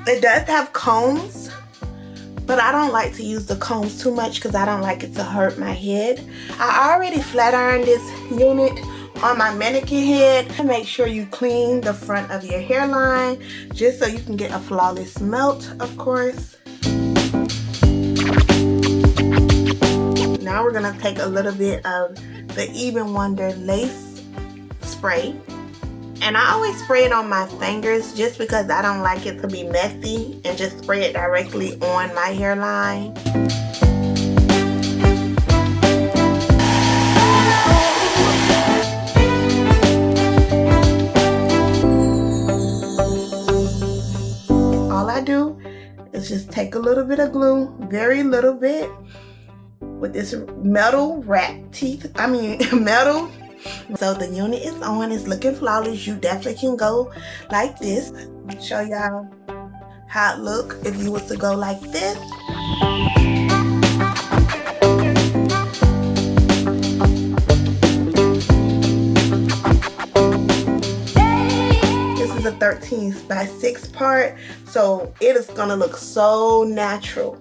It does have combs, but I don't like to use the combs too much because I don't like it to hurt my head. I already flat ironed this unit on my mannequin head. Make sure you clean the front of your hairline just so you can get a flawless melt, of course. Now we're gonna take a little bit of the Even Wonder lace spray. And I always spray it on my fingers just because I don't like it to be messy, and just spray it directly on my hairline. All I do is just take a little bit of glue, very little bit, with this metal metal. So the unit is on, it's looking flawless. You definitely can go like this. Show y'all how it look if you was to go like this. This is a 13 by 6 part, so it is gonna look so natural.